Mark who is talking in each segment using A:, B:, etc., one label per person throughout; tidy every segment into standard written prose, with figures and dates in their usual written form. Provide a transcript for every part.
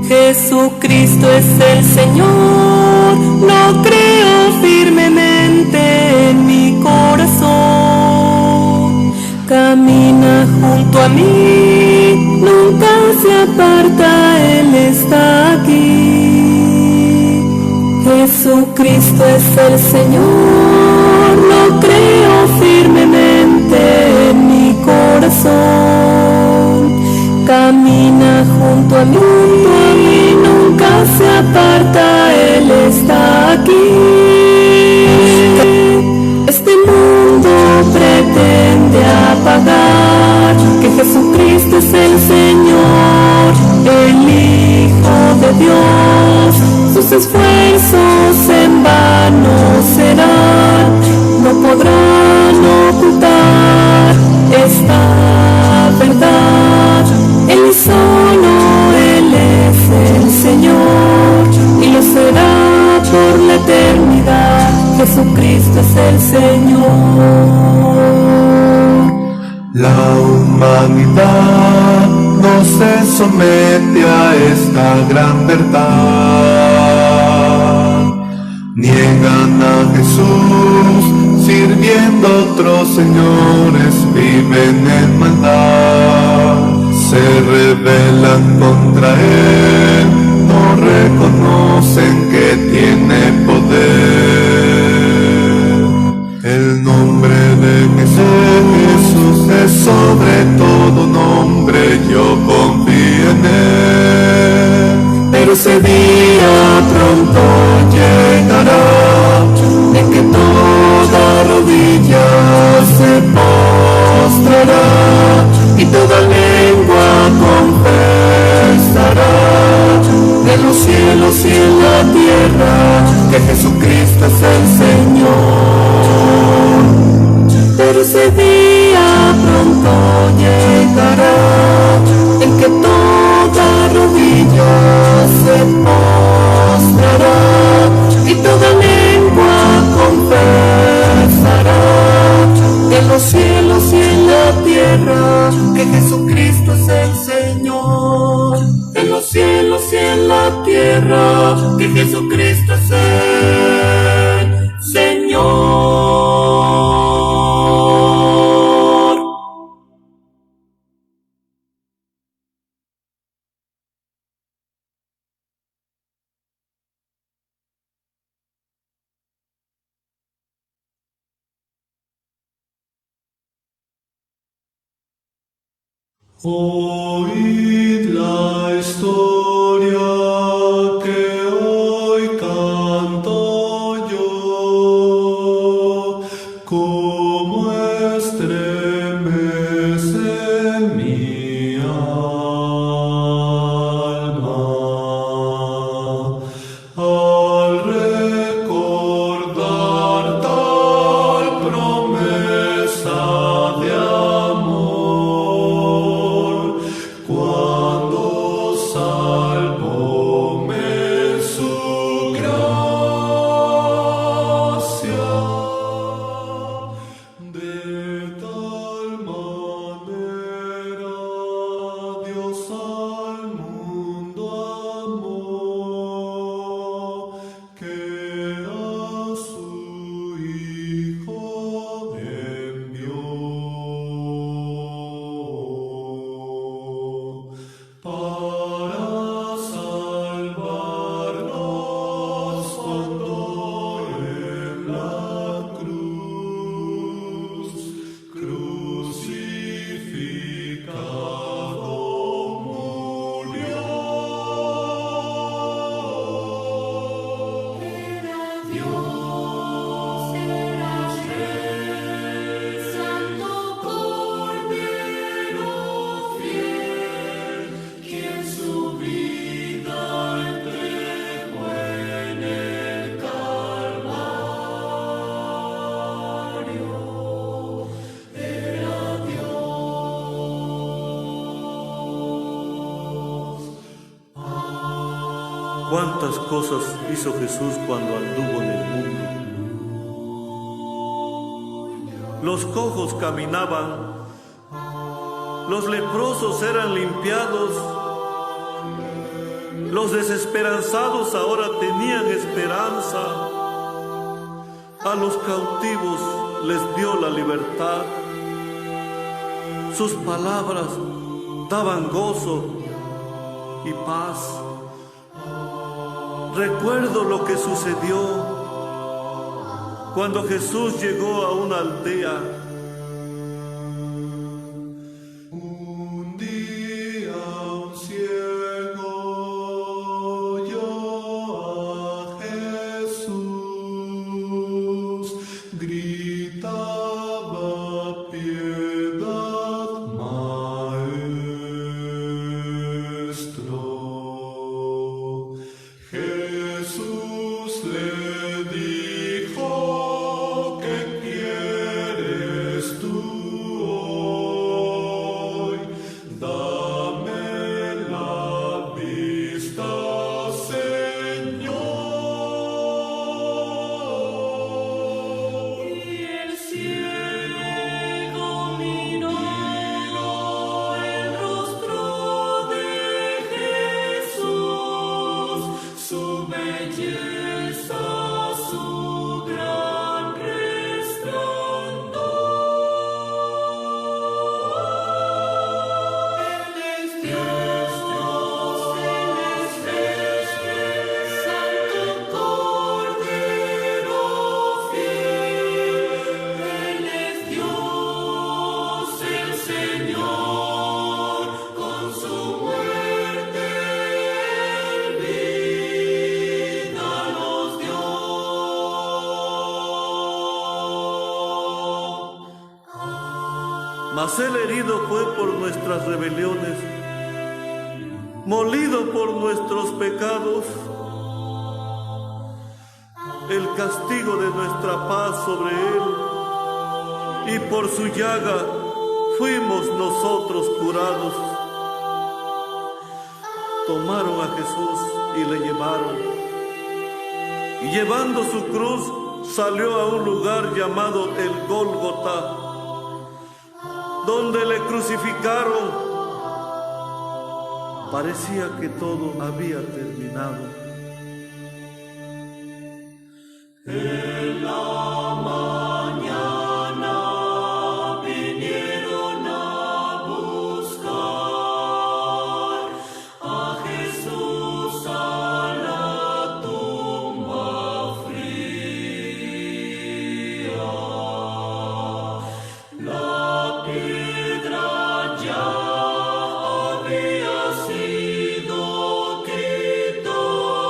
A: Jesucristo es el Señor, lo creo firmemente en mi corazón. Camina junto a mí, nunca se aparta, Él está aquí. Jesucristo es el Señor, lo creo firmemente en mi corazón. Camina junto a mí, nunca se aparta, Él está aquí. Este mundo pretende apagar que Jesucristo es el Señor, el Hijo de Dios. Sus esfuerzos en vano serán, no podrán ocultar esta verdad. Él solo, Él es el Señor y lo será por la eternidad. Jesucristo es el Señor.
B: La humanidad no se somete a esta gran verdad. Niegan a Jesús, sirviendo a otros señores, viven en maldad. Se rebelan contra Él, no reconocen que tiene poder. El nombre de Jesús es sobre todo nombre, yo confío en Él. Pero ese día pronto llegará, en que toda rodilla se postrará y toda lengua confesará en los cielos y en la tierra que Jesucristo es el Señor. Pero ese día pronto llegará, en que toda rodilla se postrará y toda lengua confesará en los cielos y en la tierra que Jesucristo es el Señor. En los cielos y en la tierra que Jesucristo es el Señor.
C: Oíd la historia que hoy canto yo, como estremece mi alma al recordar tal promesa de amor. Cuando salvóme su gracia, de tal manera Dios al mundo amó, que a su Hijo envió. Para salvarnos cuando en la cruz, crucificado murió. Era Dios, era Rey, Santo Cordero fiel, quien su vida entregó en el Calvario. Era Dios.
D: ¿Cuántas cosas hizo Jesús cuando anduvo en el mundo? los cojos caminaban, los leprosos eran limpiados, los desesperanzados ahora tenían esperanza, a los cautivos les dio la libertad, sus palabras daban gozo y paz. Recuerdo lo que sucedió cuando Jesús llegó a una aldea.
C: Un día un ciego oyó a Jesús, gritaba piedad, maestro. Jesús le dijo, ¿qué quieres tú hoy? Dame la vista, Señor.
A: Y el ciego miró el rostro de Jesús, su belleza, su gran resplandor. Él es Dios, Él es Rey, Santo Cordero fiel. Él es Dios, el Señor, con su muerte vida nos dio.
D: Mas el herido fue por nuestras rebeliones, molido por nuestros pecados. El castigo de nuestra paz sobre él, y por su llaga fuimos nosotros curados. Tomaron a Jesús y le llevaron, y llevando su cruz salió a un lugar llamado el Gólgota, donde le crucificaron. Parecía que todo había terminado.
A: En la mañana vinieron a buscar a Jesús a la tumba fría. La piedra ya había sido quitada.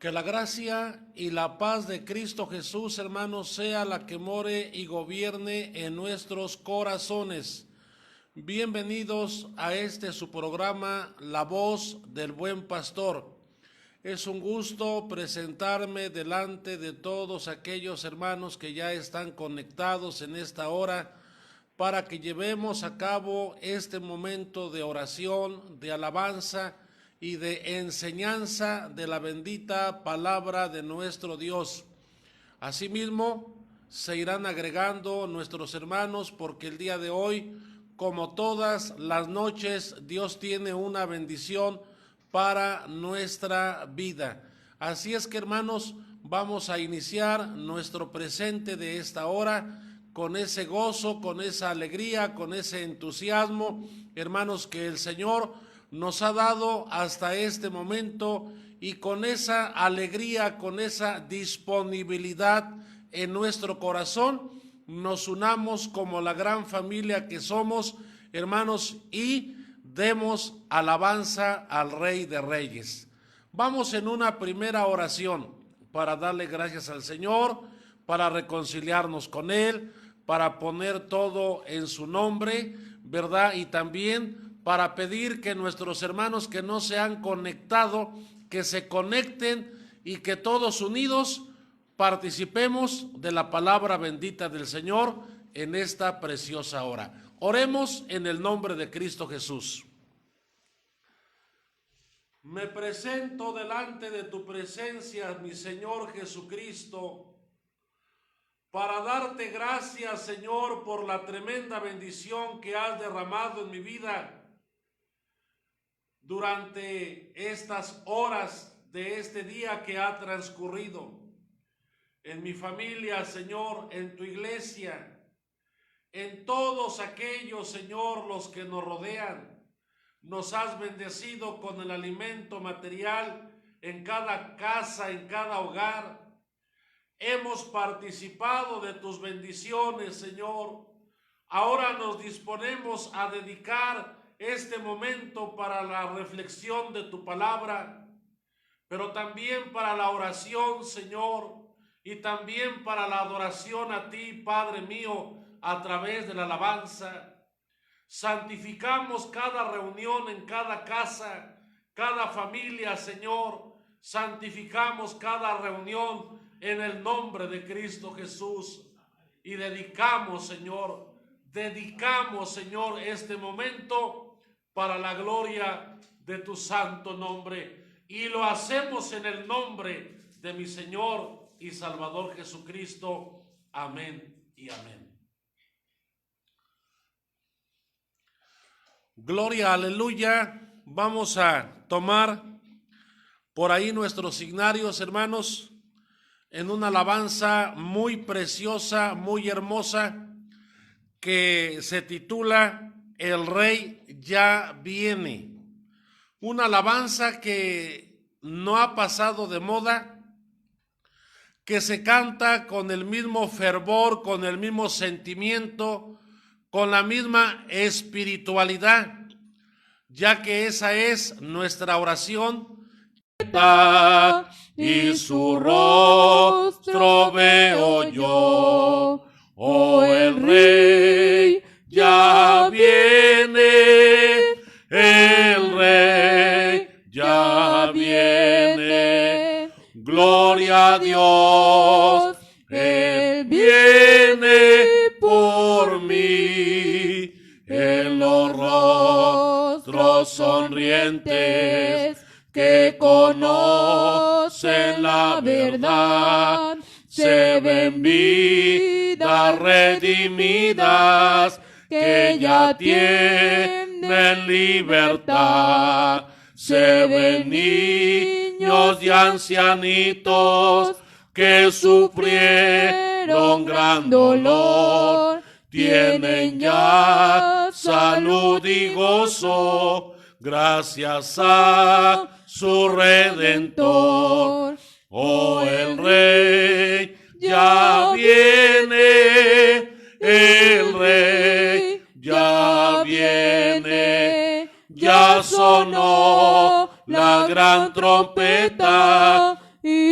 E: Que la gracia y la paz de Cristo Jesús, hermanos, sea la que more y gobierne en nuestros corazones. Bienvenidos a este su programa, La Voz del Buen Pastor. Es un gusto presentarme delante de todos aquellos hermanos que ya están conectados en esta hora para que llevemos a cabo este momento de oración, de alabanza y de enseñanza de la bendita palabra de nuestro Dios. Asimismo, se irán agregando nuestros hermanos porque el día de hoy, como todas las noches, Dios tiene una bendición para nuestra vida. Así es que, hermanos, vamos a iniciar nuestro presente de esta hora con ese gozo, con esa alegría, con ese entusiasmo, hermanos, que el Señor nos ha dado hasta este momento, y con esa alegría, con esa disponibilidad en nuestro corazón, nos unamos como la gran familia que somos, hermanos, y demos alabanza al Rey de Reyes. Vamos en una primera oración para darle gracias al Señor, para reconciliarnos con Él, para poner todo en su nombre, ¿verdad? Y también para pedir que nuestros hermanos que no se han conectado, que se conecten y que todos unidos participemos de la palabra bendita del Señor en esta preciosa hora. Oremos en el nombre de Cristo Jesús. Me presento delante de tu presencia, mi Señor Jesucristo, para darte gracias, Señor, por la tremenda bendición que has derramado en mi vida durante estas horas de este día que ha transcurrido. En mi familia, Señor, en tu iglesia, en todos aquellos, Señor, los que nos rodean. Nos has bendecido con el alimento material en cada casa, en cada hogar. Hemos participado de tus bendiciones, Señor. Ahora nos disponemos a dedicar este momento para la reflexión de tu palabra, pero también para la oración, Señor, y también para la adoración a ti, Padre mío, a través de la alabanza. Santificamos cada reunión en cada casa, cada familia, Señor. Santificamos cada reunión en el nombre de Cristo Jesús y dedicamos, Señor, este momento para la gloria de tu santo nombre, y lo hacemos en el nombre de mi Señor y Salvador Jesucristo. Amén y amén. Gloria, aleluya. Vamos a tomar por ahí nuestros signarios, hermanos, en una alabanza muy preciosa, muy hermosa, que se titula El Rey ya viene. Una alabanza que no ha pasado de moda, que se canta con el mismo fervor, con el mismo sentimiento, con la misma espiritualidad, ya que esa es nuestra oración.
A: Y su rostro veo yo, oh, el Rey ya viene, el Rey ya viene, gloria a Dios, Él viene por mí, en los rostros sonrientes que conocen la verdad, se ven vidas redimidas que ya tienen libertad, se ven niños y ancianitos que sufrieron gran dolor, tienen ya salud y gozo, gracias a su Redentor. Oh, el Rey ya viene, el Rey ya viene, ya sonó la gran trompeta y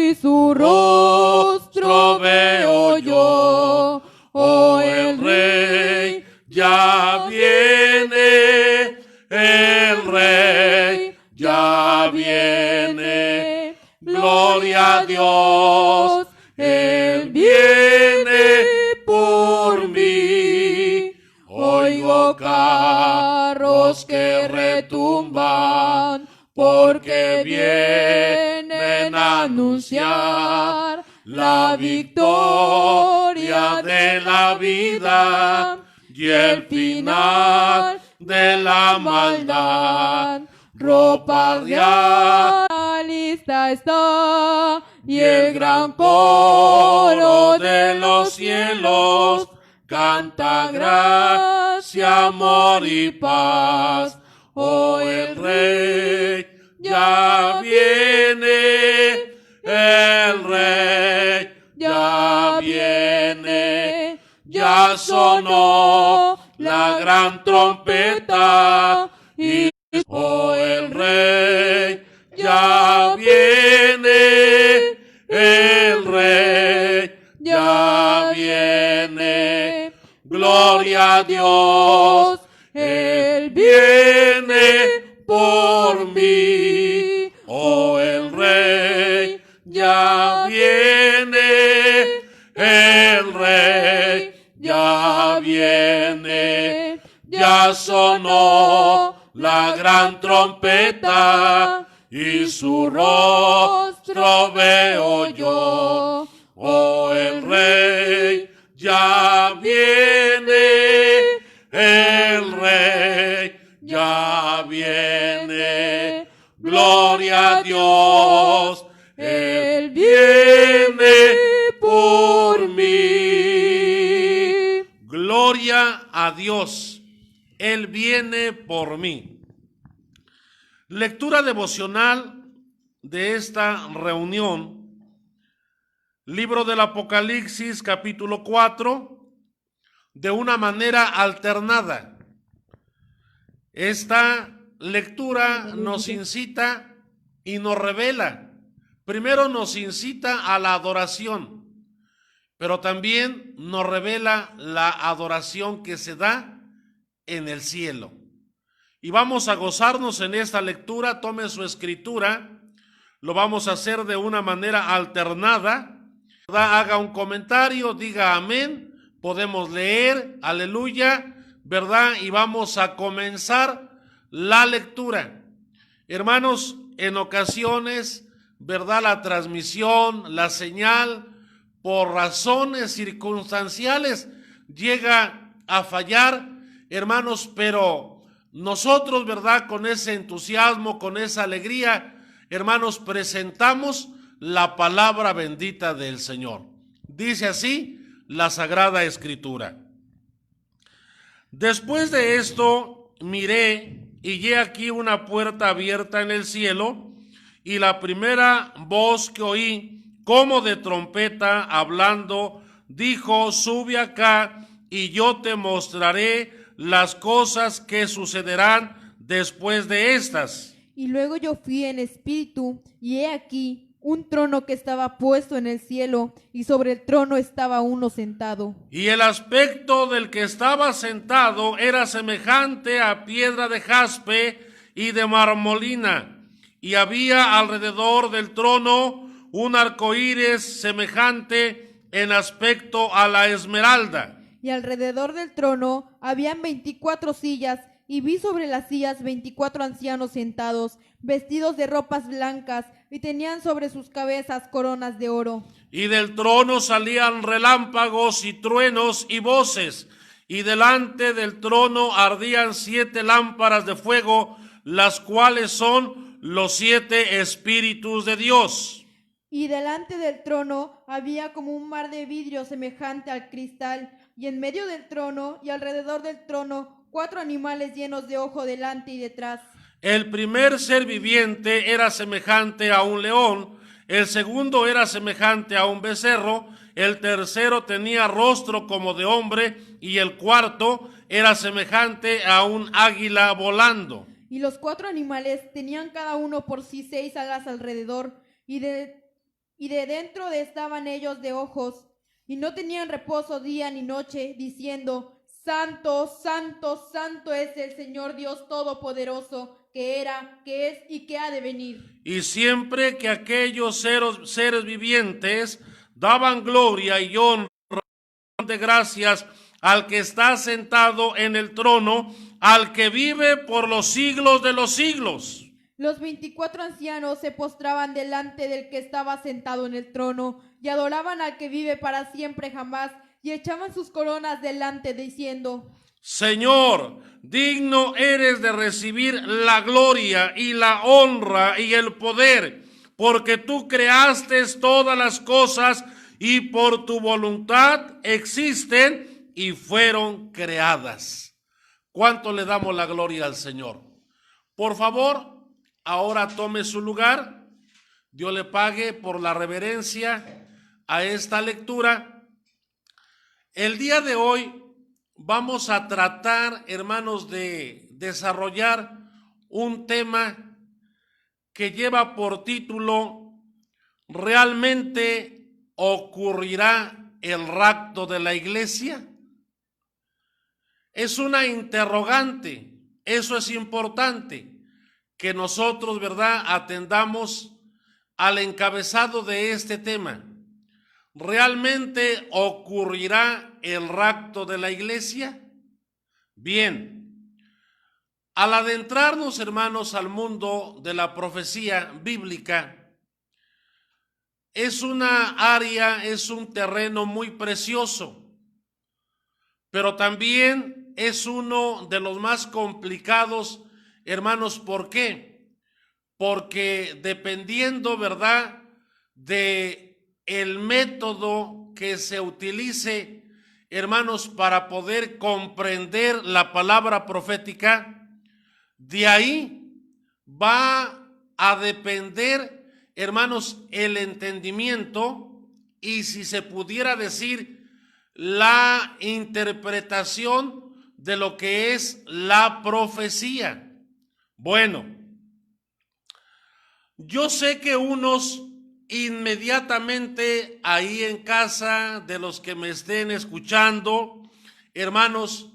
E: ya viene el Rey, ya viene. Gloria a Dios, Él viene por mí. Oigo carros que retumban, porque vienen a anunciar la victoria de la vida y el final de la maldad. Ropa real
F: Lista está, y el gran coro de los cielos canta gracia, amor y paz.
E: Oh, el Rey ya viene, el Rey ya viene, ya sonó la gran trompeta y oh, el Rey ya viene, el Rey ya viene. Gloria a Dios, Él viene por mí. Oh, el Rey ya viene, el Rey ya viene, ya sonó la gran trompeta y su rostro veo yo. Oh, el Rey ya viene, el Rey ya viene. Gloria a Dios, Él viene por mí. Gloria a Dios, Él viene por mí. Lectura devocional de esta reunión. Libro del Apocalipsis, capítulo 4, de una manera alternada. Esta lectura nos incita y nos revela. Primero nos incita a la adoración, pero también nos revela la adoración que se da en el cielo. Y vamos a gozarnos en esta lectura. Tome su escritura, lo vamos a hacer de una manera alternada. Haga un comentario, diga amén, podemos leer, aleluya, ¿verdad? Y vamos a comenzar la lectura. Hermanos, en ocasiones, ¿verdad? La transmisión, la señal, por razones circunstanciales, llega a fallar, hermanos, pero nosotros, ¿verdad? Con ese entusiasmo, con esa alegría, hermanos, presentamos la palabra bendita del Señor. Dice así la Sagrada Escritura. Después de esto miré y he aquí una puerta abierta en el cielo, y la primera voz que oí, como de trompeta hablando, dijo: sube acá y yo te mostraré las cosas que sucederán después de estas.
F: Y luego yo fui en espíritu, y he aquí un trono que estaba puesto en el cielo, y sobre el trono estaba uno sentado.
E: Y el aspecto del que estaba sentado era semejante a piedra de jaspe y de marmolina, y había alrededor del trono un arcoíris semejante en aspecto a la esmeralda.
F: Y alrededor del trono habían 24 sillas, y vi sobre las sillas 24 ancianos sentados, vestidos de ropas blancas, y tenían sobre sus cabezas coronas de oro.
E: Y del trono salían relámpagos y truenos y voces, y delante del trono ardían 7 lámparas de fuego, las cuales son los 7 espíritus de Dios.
F: Y delante del trono había como un mar de vidrio semejante al cristal, y en medio del trono y alrededor del trono 4 animales llenos de ojo delante y detrás.
E: El primer ser viviente era semejante a un león, el segundo era semejante a un becerro, el tercero tenía rostro como de hombre, y el cuarto era semejante a un águila volando.
F: Y los 4 animales tenían cada uno por sí 6 alas alrededor, y de dentro estaban ellos de ojos, y no tenían reposo día ni noche, diciendo: Santo, santo, santo es el Señor Dios Todopoderoso, que era, que es y que ha de venir.
E: Y siempre que aquellos seres vivientes daban gloria y honra de gracias al que está sentado en el trono, al que vive por los siglos de los siglos.
F: Los 24 ancianos se postraban delante del que estaba sentado en el trono y adoraban al que vive para siempre jamás y echaban sus coronas delante diciendo:
E: Señor, digno eres de recibir la gloria y la honra y el poder, porque tú creaste todas las cosas y por tu voluntad existen y fueron creadas. ¿Cuánto le damos la gloria al Señor? Por favor, ahora tome su lugar. Dios le pague por la reverencia a esta lectura. El día de hoy vamos a tratar, hermanos, de desarrollar un tema que lleva por título: ¿realmente ocurrirá el rapto de la iglesia? Es una interrogante. Eso es importante, que nosotros, ¿verdad?, atendamos al encabezado de este tema. ¿Realmente ocurrirá el rapto de la iglesia? Bien, al adentrarnos, hermanos, al mundo de la profecía bíblica, es una área, es un terreno muy precioso, pero también es uno de los más complicados, hermanos. ¿Por qué? Porque dependiendo, ¿verdad?, de el método que se utilice, hermanos, para poder comprender la palabra profética, de ahí va a depender, hermanos, el entendimiento y, si se pudiera decir, la interpretación de lo que es la profecía. Bueno, yo sé que unos inmediatamente ahí en casa, de los que me estén escuchando, hermanos,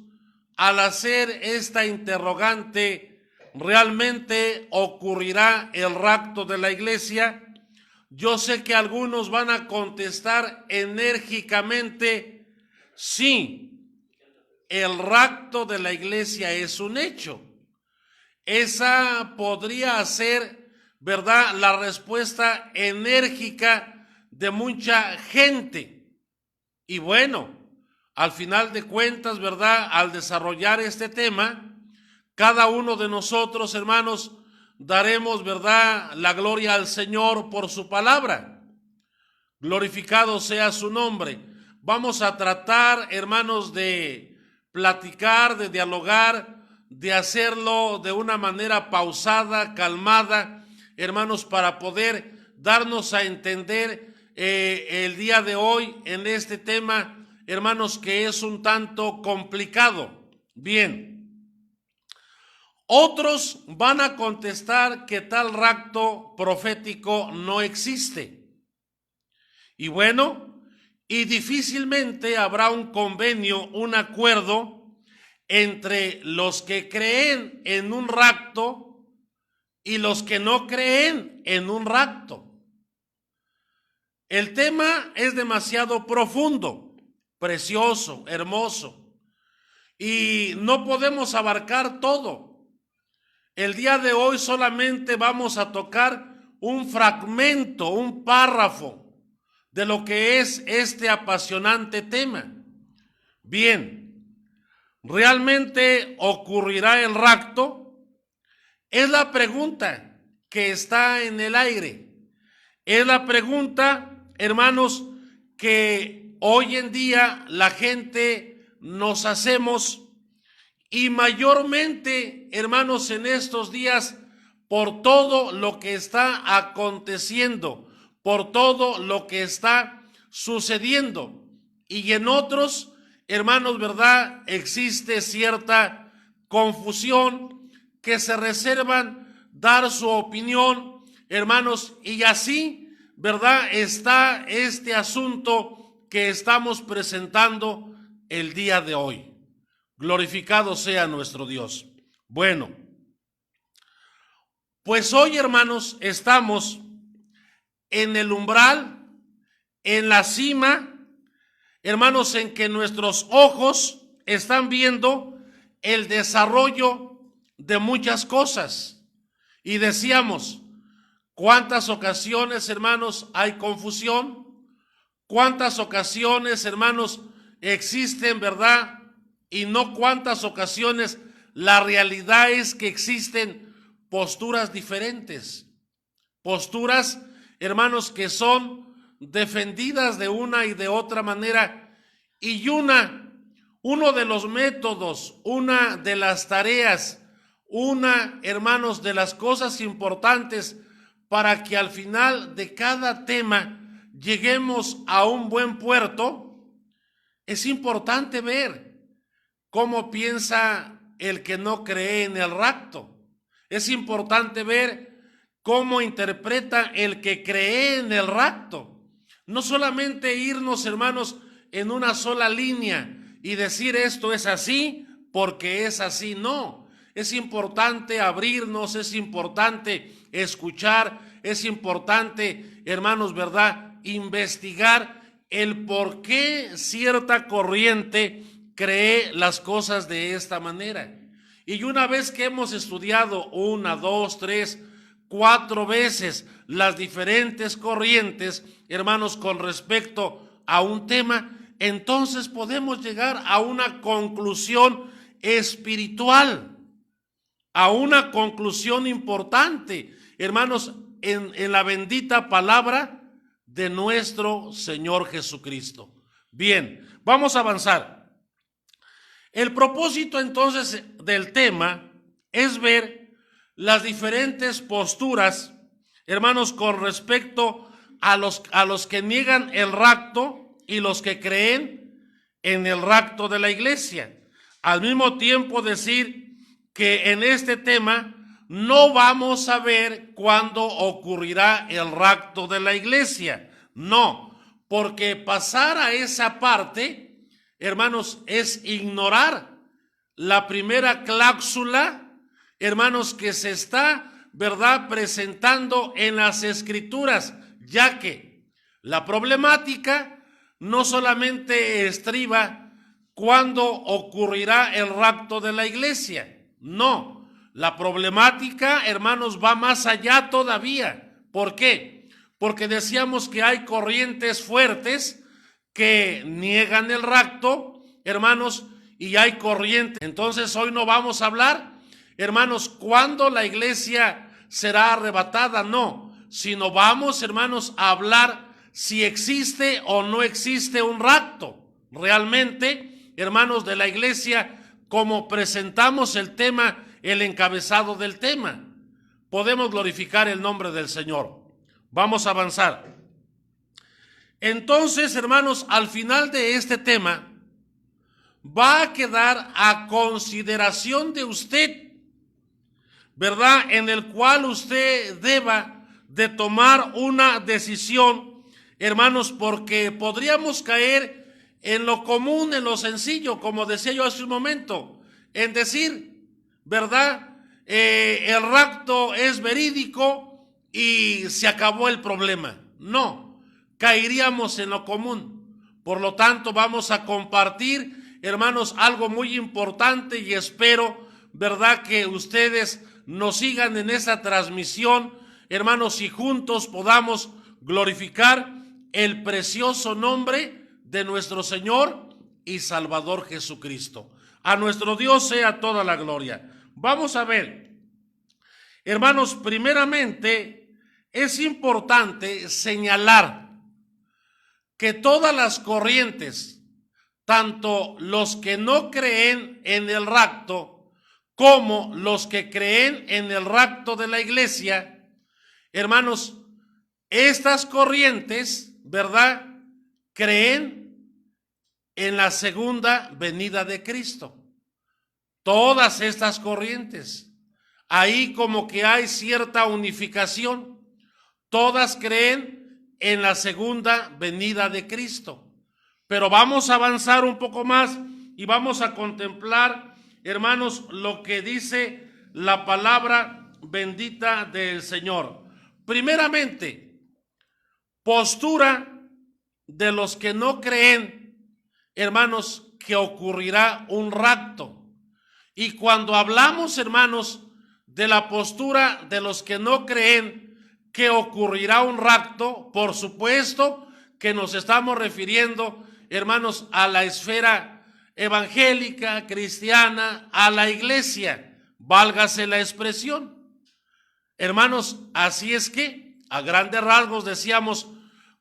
E: al hacer esta interrogante, ¿realmente ocurrirá el rapto de la iglesia? Yo sé que algunos van a contestar enérgicamente: sí, el rapto de la iglesia es un hecho. Esa podría ser, ¿verdad?, la respuesta enérgica de mucha gente. Y bueno, al final de cuentas, ¿verdad?, al desarrollar este tema, cada uno de nosotros, hermanos, daremos, ¿verdad?, la gloria al Señor por su palabra. Glorificado sea su nombre. Vamos a tratar, hermanos, de platicar, de dialogar, de hacerlo de una manera pausada, calmada, hermanos, para poder darnos a entender el día de hoy en este tema, hermanos, que es un tanto complicado. Bien, otros van a contestar que tal rapto profético no existe. Y bueno, y difícilmente habrá un convenio, un acuerdo entre los que creen en un rapto y los que no creen en un rapto. El tema es demasiado profundo, precioso, hermoso, y no podemos abarcar todo. El día de hoy solamente vamos a tocar un fragmento, un párrafo de lo que es este apasionante tema. Bien, ¿realmente ocurrirá el rapto? Es la pregunta que está en el aire. Es la pregunta, hermanos, que hoy en día la gente nos hacemos, y mayormente, hermanos, en estos días, por todo lo que está aconteciendo, por todo lo que está sucediendo. Y en otros, hermanos, ¿verdad?, existe cierta confusión, que se reservan dar su opinión, hermanos, y así, ¿verdad?, está este asunto que estamos presentando el día de hoy. Glorificado sea nuestro Dios. Bueno, pues hoy, hermanos, estamos en el umbral, en la cima, hermanos, en que nuestros ojos están viendo el desarrollo de muchas cosas. Y decíamos, ¿cuántas ocasiones, hermanos, hay confusión? ¿Cuántas ocasiones, hermanos, existen, verdad? Y no cuántas ocasiones la realidad es que existen posturas diferentes. Posturas, hermanos, que son defendidas de una y de otra manera. Y uno de los métodos, una de las tareas, hermanos, de las cosas importantes para que al final de cada tema lleguemos a un buen puerto, es importante ver cómo piensa el que no cree en el rapto. Es importante ver cómo interpreta el que cree en el rapto. No solamente irnos, hermanos, en una sola línea y decir esto es así porque es así, no. Es importante abrirnos, es importante escuchar, es importante, hermanos, ¿verdad?, investigar el por qué cierta corriente cree las cosas de esta manera. Y una vez que hemos estudiado 1, 2, 3, 4 veces las diferentes corrientes, hermanos, con respecto a un tema, entonces podemos llegar a una conclusión espiritual, a una conclusión importante, hermanos, en la bendita palabra de nuestro Señor Jesucristo. Bien, vamos a avanzar. El propósito entonces del tema es ver las diferentes posturas, hermanos, con respecto a los que niegan el rapto y los que creen en el rapto de la iglesia. Al mismo tiempo decir que en este tema no vamos a ver cuándo ocurrirá el rapto de la iglesia. No, porque pasar a esa parte, hermanos, es ignorar la primera cláusula, hermanos, que se está, ¿verdad?, presentando en las Escrituras, ya que la problemática no solamente estriba cuándo ocurrirá el rapto de la iglesia, no, la problemática, hermanos, va más allá todavía. ¿Por qué? Porque decíamos que hay corrientes fuertes que niegan el rapto, hermanos, y hay corrientes. Entonces hoy no vamos a hablar, hermanos, cuándo la iglesia será arrebatada, no, sino vamos, hermanos, a hablar si existe o no existe un rapto realmente, hermanos, de la iglesia, como presentamos el tema, el encabezado del tema. Podemos glorificar el nombre del Señor. Vamos a avanzar. Entonces, hermanos, al final de este tema va a quedar a consideración de usted, ¿verdad?, en el cual usted deba de tomar una decisión, hermanos, porque podríamos caer en lo común, en lo sencillo, como decía yo hace un momento, en decir, ¿verdad?, el rapto es verídico y se acabó el problema. No, caeríamos en lo común. Por lo tanto, vamos a compartir, hermanos, algo muy importante y espero, ¿verdad?, que ustedes nos sigan en esa transmisión, hermanos, y juntos podamos glorificar el precioso nombre de nuestro Señor y Salvador Jesucristo. A nuestro Dios sea toda la gloria. Vamos a ver, hermanos, primeramente es importante señalar que todas las corrientes, tanto los que no creen en el rapto como los que creen en el rapto de la iglesia, hermanos, estas corrientes, ¿verdad?, creen en la segunda venida de Cristo. Todas estas corrientes, ahí como que hay cierta unificación. Todas creen en la segunda venida de Cristo. Pero vamos a avanzar un poco más y vamos a contemplar, hermanos, lo que dice la palabra bendita del Señor. Primeramente, postura de los que no creen, hermanos, que ocurrirá un rapto. Y cuando hablamos, hermanos, de la postura de los que no creen que ocurrirá un rapto, por supuesto que nos estamos refiriendo, hermanos, a la esfera evangélica, cristiana, a la iglesia, válgase la expresión. Hermanos, así es que, a grandes rasgos decíamos,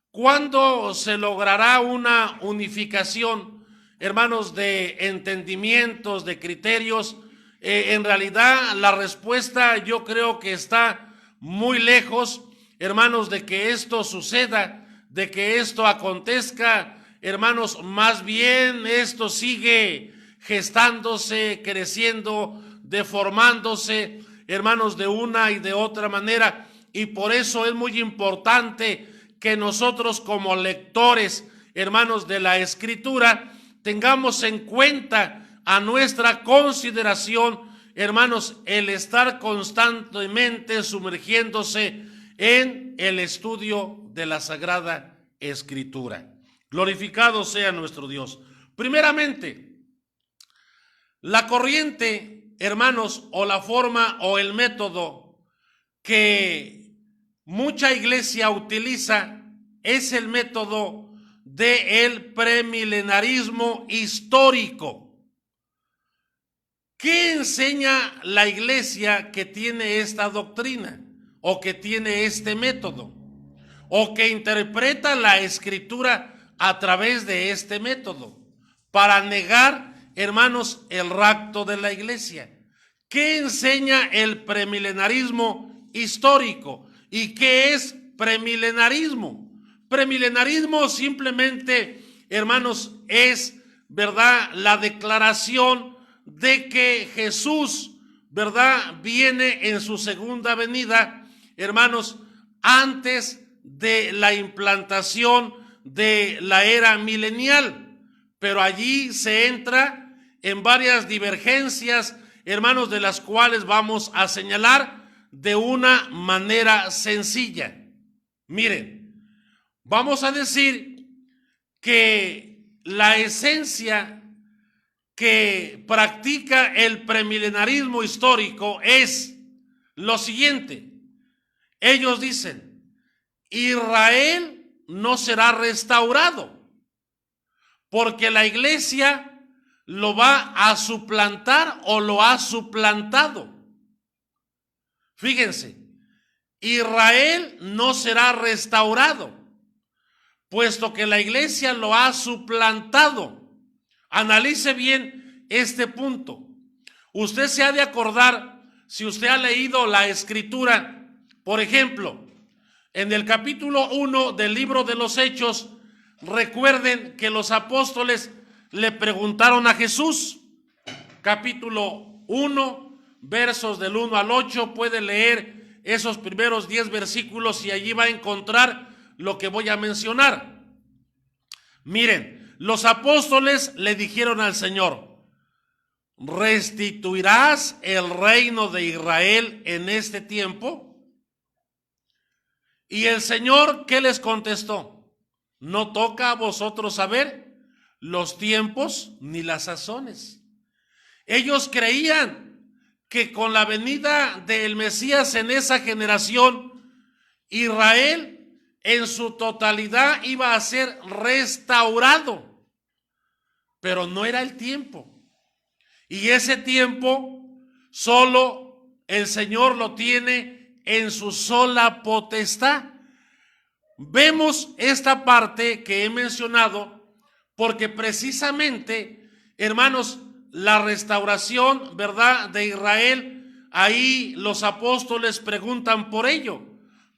E: ¿cuándo se logrará una unificación, hermanos, de entendimientos, de criterios? En realidad la respuesta yo creo que está muy lejos, hermanos, de que esto suceda, de que esto acontezca, hermanos. Más bien esto sigue gestándose, creciendo, deformándose, hermanos, de una y de otra manera, y por eso es muy importante que nosotros como lectores, hermanos, de la Escritura, tengamos en cuenta a nuestra consideración, hermanos, el estar constantemente sumergiéndose en el estudio de la Sagrada Escritura. Glorificado sea nuestro Dios. Primeramente, la corriente, hermanos, o la forma o el método que mucha iglesia utiliza es el método del premilenarismo histórico. ¿Qué enseña la iglesia que tiene esta doctrina o que tiene este método o que interpreta la Escritura a través de este método para negar, hermanos, el rapto de la iglesia? ¿Qué enseña el premilenarismo histórico? ¿Y qué es premilenarismo? Premilenarismo simplemente, hermanos, es, ¿verdad?, la declaración de que Jesús, ¿verdad?, viene en su segunda venida, hermanos, antes de la implantación de la era milenial. Pero allí se entra en varias divergencias, hermanos, de las cuales vamos a señalar de una manera sencilla. Miren, vamos a decir que la esencia que practica el premilenarismo histórico es lo siguiente. Ellos dicen, Israel no será restaurado porque la iglesia lo va a suplantar o lo ha suplantado. Fíjense, Israel no será restaurado puesto que la iglesia lo ha suplantado. Analice bien este punto. Usted se ha de acordar, si usted ha leído la Escritura, por ejemplo, en el capítulo 1 del libro de los Hechos, recuerden que los apóstoles le preguntaron a Jesús, capítulo 1, versos del 1 al 8, puede leer esos primeros 10 versículos y allí va a encontrar lo que voy a mencionar. Miren, los apóstoles le dijeron al Señor, ¿restituirás el reino de Israel en este tiempo? Y el Señor, ¿qué les contestó? No toca a vosotros saber los tiempos ni las sazones. Ellos creían que con la venida del Mesías en esa generación, Israel en su totalidad iba a ser restaurado, pero no era el tiempo. Y ese tiempo solo el Señor lo tiene en su sola potestad. Vemos esta parte que he mencionado porque precisamente, hermanos, la restauración, ¿verdad?, de Israel, ahí los apóstoles preguntan por ello.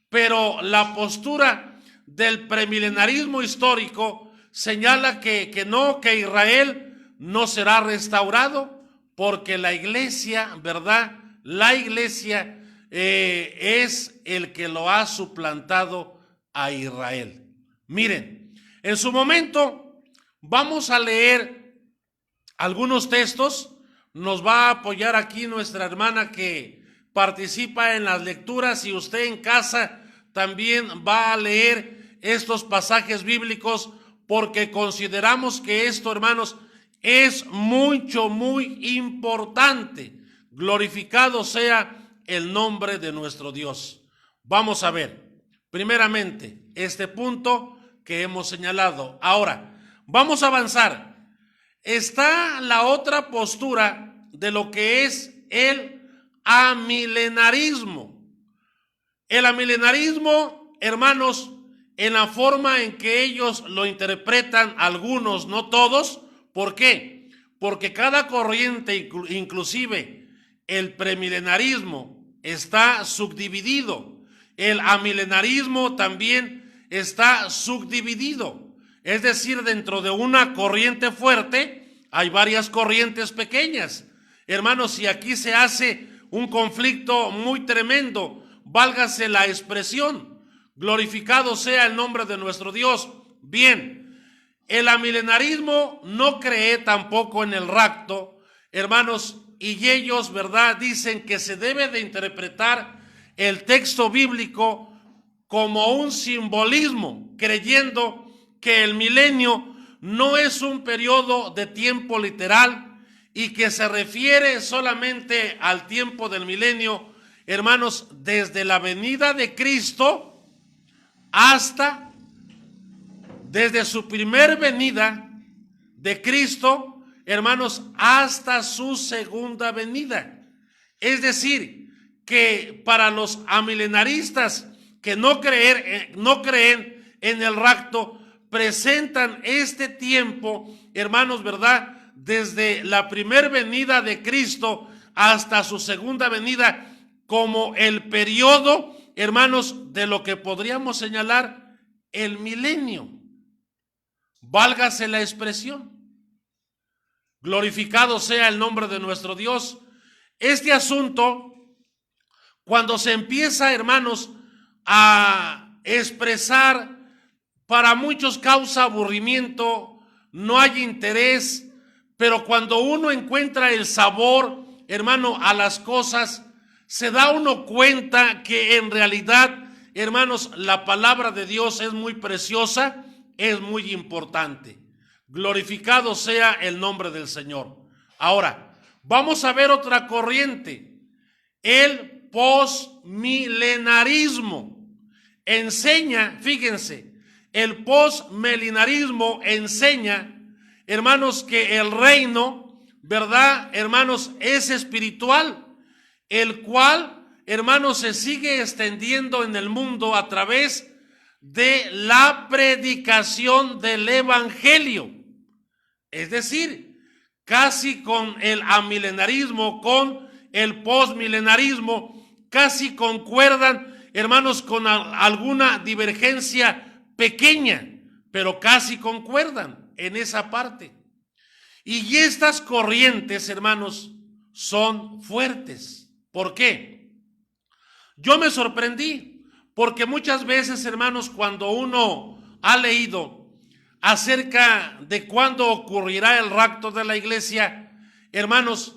E: Pero la postura del premilenarismo histórico señala que no, que Israel no será restaurado porque la iglesia, ¿verdad?, la iglesia es el que lo ha suplantado a Israel. Miren, en su momento vamos a leer algunos textos. Nos va a apoyar aquí nuestra hermana que participa en las lecturas, y usted en casa también va a leer estos pasajes bíblicos, porque consideramos que esto, hermanos, es muy importante. Glorificado sea el nombre de nuestro Dios. Vamos a ver, primeramente, este punto que hemos señalado. Ahora, vamos a avanzar. Está la otra postura de lo que es el amilenarismo. El amilenarismo, hermanos, en la forma en que ellos lo interpretan, algunos, no todos. ¿Por qué? Porque cada corriente, inclusive el premilenarismo, está subdividido. El amilenarismo también está subdividido. Es decir, dentro de una corriente fuerte hay varias corrientes pequeñas. Hermanos, si aquí se hace un conflicto muy tremendo, válgase la expresión, glorificado sea el nombre de nuestro Dios. Bien, el amilenarismo no cree tampoco en el rapto, hermanos, y ellos, ¿verdad?, dicen que se debe de interpretar el texto bíblico como un simbolismo, creyendo que el milenio no es un periodo de tiempo literal y que se refiere solamente al tiempo del milenio, hermanos, desde la venida de Cristo hasta, desde su primer venida de Cristo, hermanos, hasta su segunda venida. Es decir, que para los amilenaristas que no creen en el rapto, presentan este tiempo, hermanos, ¿verdad?, desde la primer venida de Cristo hasta su segunda venida, como el periodo, hermanos, de lo que podríamos señalar el milenio. Válgase la expresión. Glorificado sea el nombre de nuestro Dios. Este asunto, cuando se empieza, hermanos, a expresar, para muchos causa aburrimiento, no hay interés, pero cuando uno encuentra el sabor, hermano, a las cosas, se da uno cuenta que en realidad, hermanos, la palabra de Dios es muy preciosa, es muy importante. Glorificado sea el nombre del Señor. Ahora, vamos a ver otra corriente, el posmilenarismo. Enseña, fíjense, el posmilenarismo enseña, hermanos, que el reino, ¿verdad?, hermanos, es espiritual, el cual, hermanos, se sigue extendiendo en el mundo a través de la predicación del evangelio. Es decir, casi con el amilenarismo, con el posmilenarismo, casi concuerdan, hermanos, con alguna divergencia pequeña, pero casi concuerdan en esa parte. Y estas corrientes, hermanos, son fuertes. ¿Por qué? Yo me sorprendí, porque muchas veces, hermanos, cuando uno ha leído acerca de cuándo ocurrirá el rapto de la iglesia, hermanos,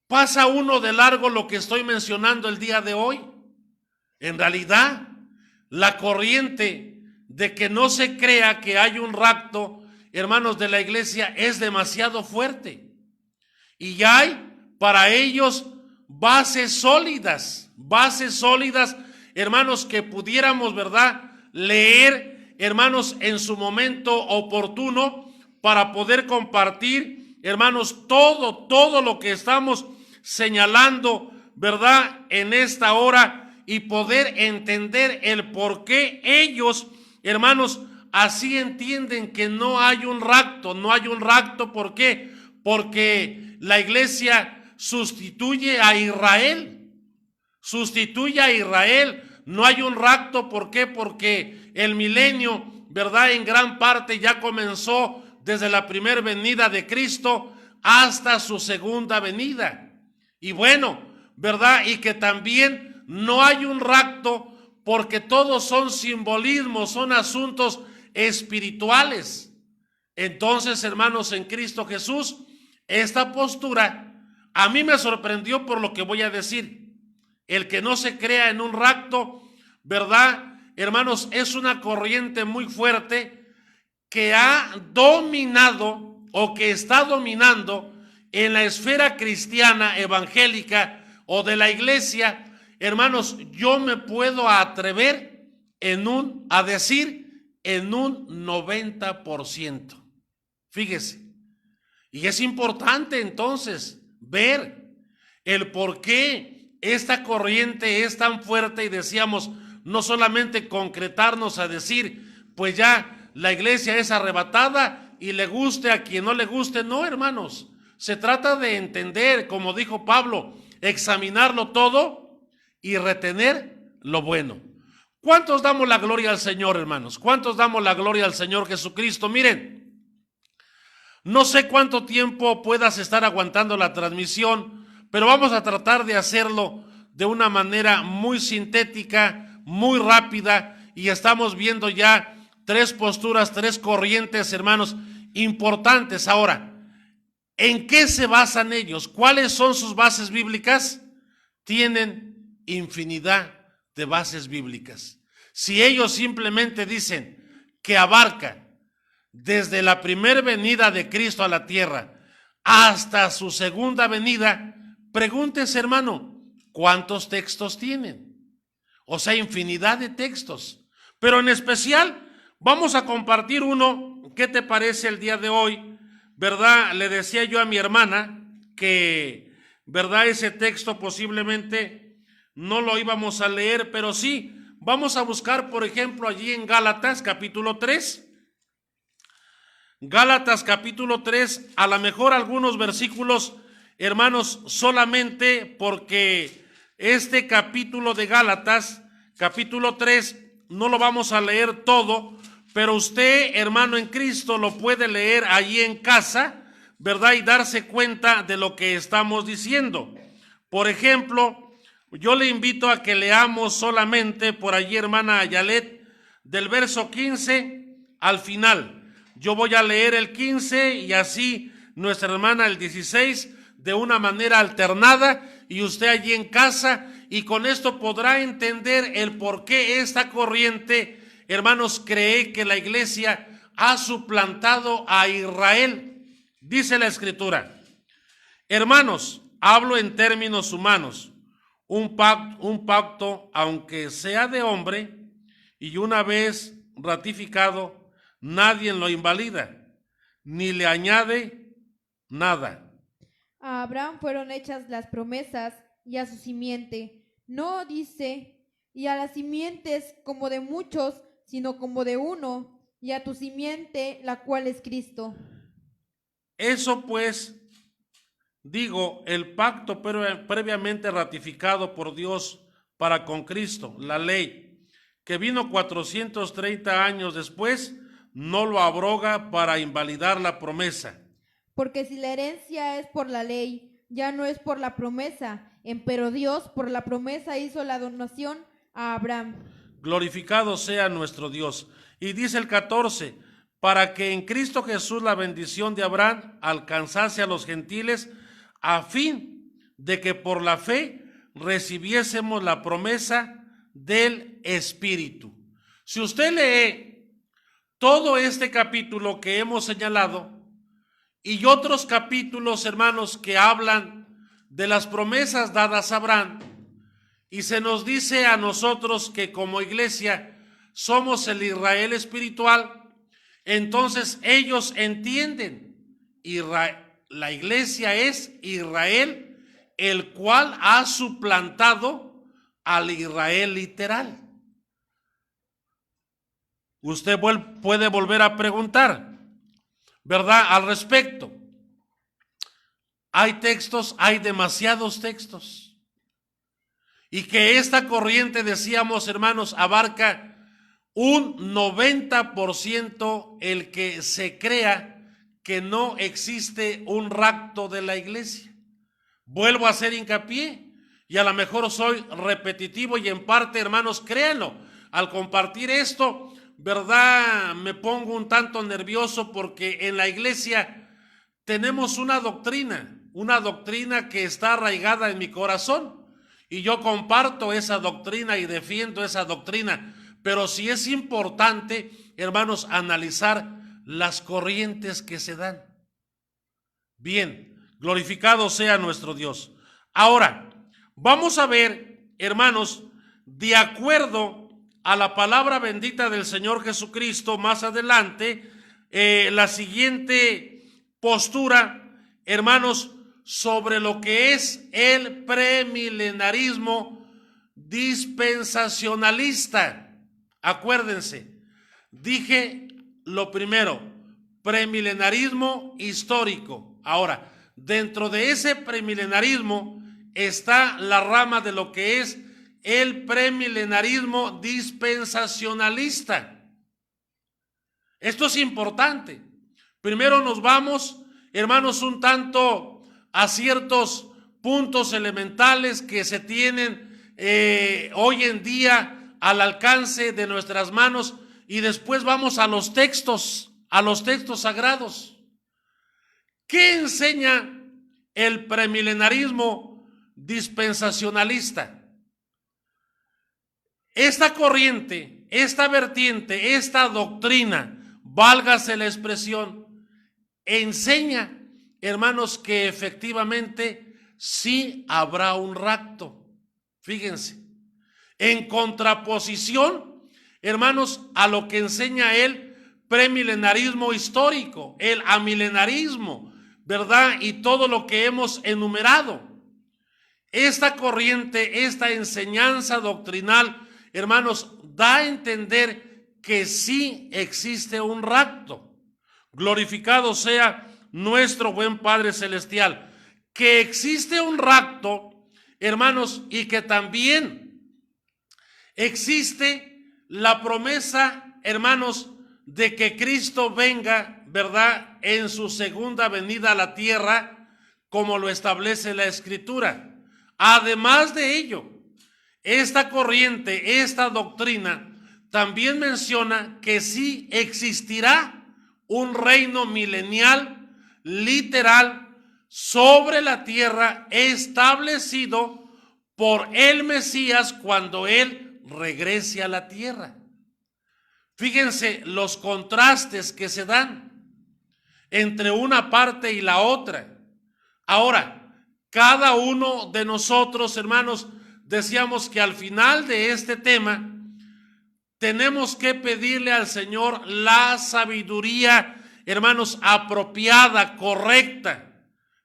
E: pasa uno de largo lo que estoy mencionando el día de hoy. En realidad, la corriente de que no se crea que hay un rapto, hermanos, de la iglesia es demasiado fuerte. Y hay para ellos bases sólidas, hermanos, que pudiéramos, ¿verdad?, leer, hermanos, en su momento oportuno para poder compartir, hermanos, todo lo que estamos señalando, ¿verdad?, en esta hora, y poder entender el por qué ellos, hermanos, así entienden que no hay un rapto. ¿Por qué? Porque la iglesia sustituye a Israel. No hay un rapto. ¿Por qué? Porque el milenio, ¿verdad?, en gran parte ya comenzó desde la primera venida de Cristo hasta su segunda venida. Y bueno, ¿verdad? Y que también no hay un rapto porque todos son simbolismos, son asuntos espirituales. Entonces, hermanos, en Cristo Jesús, Esta postura a mí me sorprendió por lo que voy a decir. El que no se crea en un rapto, ¿verdad? Hermanos, es una corriente muy fuerte que ha dominado o que está dominando en la esfera cristiana, evangélica o de la iglesia. Hermanos, yo me puedo atrever a decir en un 90%. Fíjese. Y es importante entonces ver el por qué esta corriente es tan fuerte y decíamos, no solamente concretarnos a decir, pues ya la iglesia es arrebatada y le guste a quien no le guste. No, hermanos, se trata de entender, como dijo Pablo, examinarlo todo y retener lo bueno. ¿Cuántos damos la gloria al Señor, hermanos? ¿Cuántos damos la gloria al Señor Jesucristo? Miren, no sé cuánto tiempo puedas estar aguantando la transmisión, pero vamos a tratar de hacerlo de una manera muy sintética, muy rápida, y estamos viendo ya tres posturas, tres corrientes, hermanos, importantes. Ahora, ¿en qué se basan ellos? ¿Cuáles son sus bases bíblicas? Tienen infinidad de bases bíblicas. Si ellos simplemente dicen que abarca desde la primera venida de Cristo a la tierra hasta su segunda venida, pregúntese, hermano, ¿cuántos textos tienen? O sea, infinidad de textos. Pero en especial, vamos a compartir uno. ¿Qué te parece el día de hoy? ¿Verdad? Le decía yo a mi hermana que, ¿verdad? Ese texto posiblemente no lo íbamos a leer, pero sí, vamos a buscar, por ejemplo, allí en Gálatas, capítulo 3. Gálatas capítulo 3, a lo mejor algunos versículos, hermanos, solamente porque este capítulo de Gálatas, capítulo 3, no lo vamos a leer todo, pero usted, hermano en Cristo, lo puede leer allí en casa, ¿verdad? Y darse cuenta de lo que estamos diciendo. Por ejemplo, yo le invito a que leamos solamente por allí, hermana Ayalet, del verso 15 al final. Yo voy a leer el 15 y así nuestra hermana el 16 de una manera alternada y usted allí en casa, y con esto podrá entender el por qué esta corriente, hermanos, cree que la iglesia ha suplantado a Israel. Dice la Escritura, hermanos, hablo en términos humanos, un pacto, aunque sea de hombre y una vez ratificado, nadie lo invalida, ni le añade nada.
F: A Abraham fueron hechas las promesas y a su simiente. No dice, y a las simientes como de muchos, sino como de uno, y a tu simiente, la cual es Cristo.
E: Eso pues, digo, el pacto previamente ratificado por Dios para con Cristo, la ley, que vino 430 años después, no lo abroga para invalidar la promesa.
F: Porque si la herencia es por la ley, ya no es por la promesa, empero Dios por la promesa hizo la donación a Abraham.
E: Glorificado sea nuestro Dios. Y dice el 14, para que en Cristo Jesús la bendición de Abraham alcanzase a los gentiles, a fin de que por la fe recibiésemos la promesa del Espíritu. Si usted lee todo este capítulo que hemos señalado y otros capítulos, hermanos, que hablan de las promesas dadas a Abraham, y se nos dice a nosotros que como iglesia somos el Israel espiritual, entonces ellos entienden, la iglesia es Israel, el cual ha suplantado al Israel literal. Usted puede volver a preguntar, ¿verdad? Al respecto. Hay textos, hay demasiados textos. Y que esta corriente, decíamos, hermanos, abarca un 90% el que se crea que no existe un rapto de la iglesia. Vuelvo a hacer hincapié, y a lo mejor soy repetitivo y en parte, hermanos, créanlo, al compartir esto, ¿verdad? Me pongo un tanto nervioso porque en la iglesia tenemos una doctrina que está arraigada en mi corazón, y yo comparto esa doctrina y defiendo esa doctrina, pero sí es importante, hermanos, analizar las corrientes que se dan. Bien, glorificado sea nuestro Dios. Ahora, vamos a ver, hermanos, de acuerdo a la palabra bendita del Señor Jesucristo, más adelante, la siguiente postura, hermanos, sobre lo que es el premilenarismo dispensacionalista. Acuérdense, dije lo primero, premilenarismo histórico. Ahora, dentro de ese premilenarismo está la rama de lo que es el premilenarismo dispensacionalista. Esto es importante. Primero nos vamos, hermanos, un tanto a ciertos puntos elementales que se tienen hoy en día al alcance de nuestras manos, y después vamos a los textos sagrados. ¿Qué enseña el premilenarismo dispensacionalista? Esta corriente, esta vertiente, esta doctrina, válgase la expresión, enseña, hermanos, que efectivamente sí habrá un rapto. Fíjense, en contraposición, hermanos, a lo que enseña el premilenarismo histórico, el amilenarismo, ¿verdad? Y todo lo que hemos enumerado. Esta corriente, esta enseñanza doctrinal, hermanos, da a entender que sí existe un rapto. Glorificado sea nuestro buen Padre Celestial. Que existe un rapto, hermanos, y que también existe la promesa, hermanos, de que Cristo venga, ¿verdad?, en su segunda venida a la tierra, como lo establece la Escritura. Además de ello, esta corriente, esta doctrina, también menciona que sí existirá un reino milenial, literal, sobre la tierra, establecido por el Mesías cuando Él regrese a la tierra. Fíjense los contrastes que se dan entre una parte y la otra. Ahora, cada uno de nosotros, hermanos, decíamos que al final de este tema tenemos que pedirle al Señor la sabiduría, hermanos, apropiada, correcta.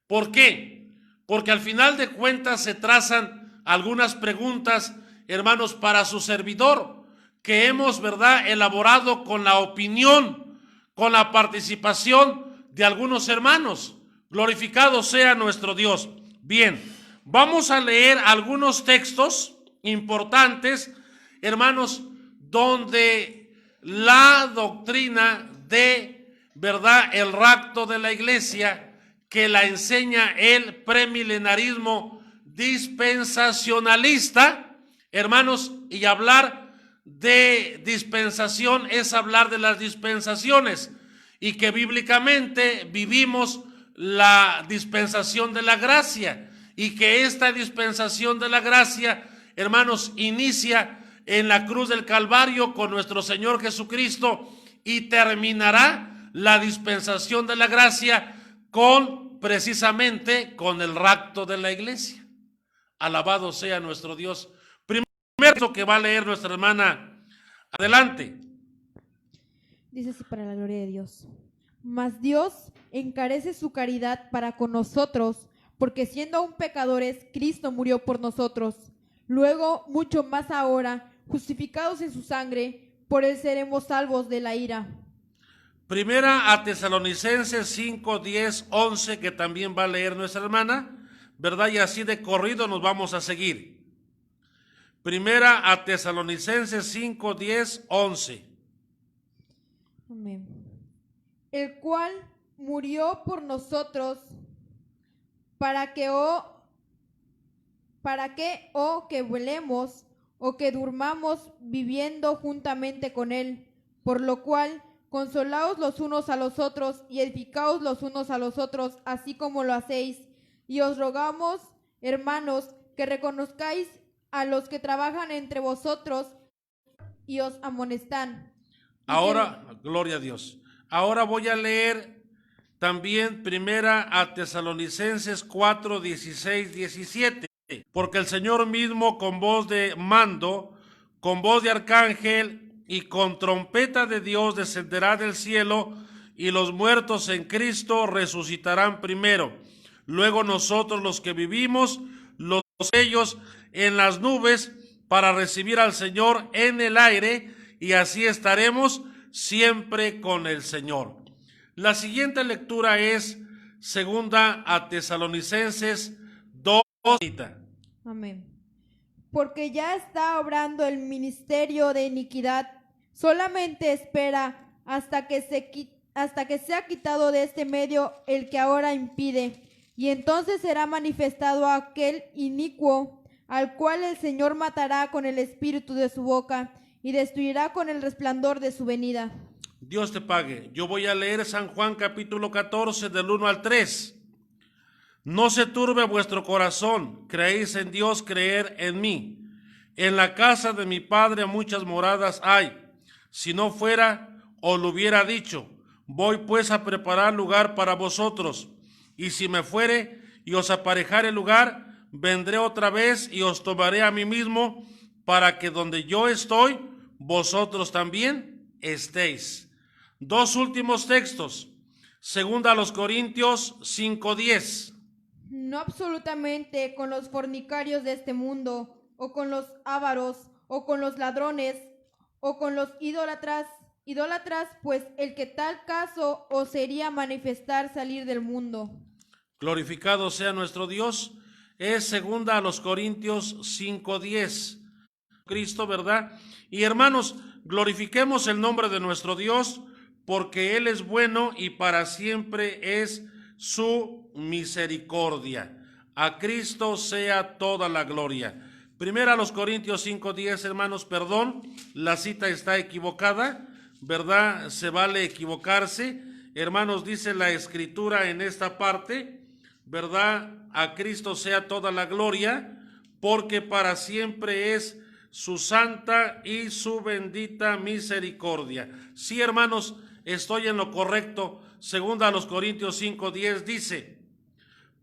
E: ¿Por qué? Porque al final de cuentas se trazan algunas preguntas, hermanos, para su servidor, que hemos, ¿verdad?, elaborado con la opinión, con la participación de algunos hermanos. Glorificado sea nuestro Dios. Bien, vamos a leer algunos textos importantes, hermanos, donde la doctrina de, ¿verdad?, el rapto de la iglesia, que la enseña el premilenarismo dispensacionalista, hermanos, y hablar de dispensación es hablar de las dispensaciones, y que bíblicamente vivimos la dispensación de la gracia, y que esta dispensación de la gracia, hermanos, inicia en la cruz del Calvario con nuestro Señor Jesucristo, y terminará la dispensación de la gracia precisamente con el rapto de la iglesia. Alabado sea nuestro Dios. Primero que va a leer nuestra hermana, adelante.
F: Dice así para la gloria de Dios. Mas Dios encarece su caridad para con nosotros, porque siendo aún pecadores, Cristo murió por nosotros. Luego, mucho más ahora, justificados en su sangre, por él seremos salvos de la ira.
E: Primera a Tesalonicenses 5, 10, 11, que también va a leer nuestra hermana, ¿verdad? Y así de corrido nos vamos a seguir. Primera a Tesalonicenses 5, 10, 11.
F: Amén. El cual murió por nosotros para que que velemos o que durmamos viviendo juntamente con él, por lo cual consolaos los unos a los otros y edificaos los unos a los otros, así como lo hacéis. Y os rogamos, hermanos, que reconozcáis a los que trabajan entre vosotros y os amonestan.
E: Ahora, gloria a Dios. Ahora voy a leer también primera a Tesalonicenses 4, 16, 17. Porque el Señor mismo con voz de mando, con voz de arcángel y con trompeta de Dios descenderá del cielo, y los muertos en Cristo resucitarán primero. Luego nosotros los que vivimos, los ellos en las nubes, para recibir al Señor en el aire, y así estaremos siempre con el Señor. La siguiente lectura es segunda a Tesalonicenses 2.
F: Amén. Porque ya está obrando el ministerio de iniquidad, solamente espera hasta que sea quitado de este medio el que ahora impide, y entonces será manifestado aquel inicuo, al cual el Señor matará con el espíritu de su boca, y destruirá con el resplandor de su venida.
E: Dios te pague. Yo voy a leer San Juan capítulo 14 del 1 al 3. No se turbe vuestro corazón, creéis en Dios, creer en mí. En la casa de mi Padre muchas moradas hay. Si no fuera, os lo hubiera dicho. Voy pues a preparar lugar para vosotros. Y si me fuere y os aparejare lugar, vendré otra vez y os tomaré a mí mismo, para que donde yo estoy, vosotros también estéis. Dos últimos textos. Segunda a los Corintios 5:10.
F: No absolutamente con los fornicarios de este mundo, o con los ávaros, o con los ladrones, o con los idólatras, pues el que tal caso os sería manifestar salir del mundo.
E: Glorificado sea nuestro Dios. Es segunda a los Corintios 5:10. Cristo, ¿verdad? Y hermanos, glorifiquemos el nombre de nuestro Dios, porque Él es bueno y para siempre es su misericordia. A Cristo sea toda la gloria. Primera a los Corintios 5:10, hermanos, perdón, la cita está equivocada, ¿verdad? Se vale equivocarse. Hermanos, dice la Escritura en esta parte, ¿verdad? A Cristo sea toda la gloria, porque para siempre es su santa y su bendita misericordia. Sí, hermanos, estoy en lo correcto. Segunda a los Corintios 5:10 dice: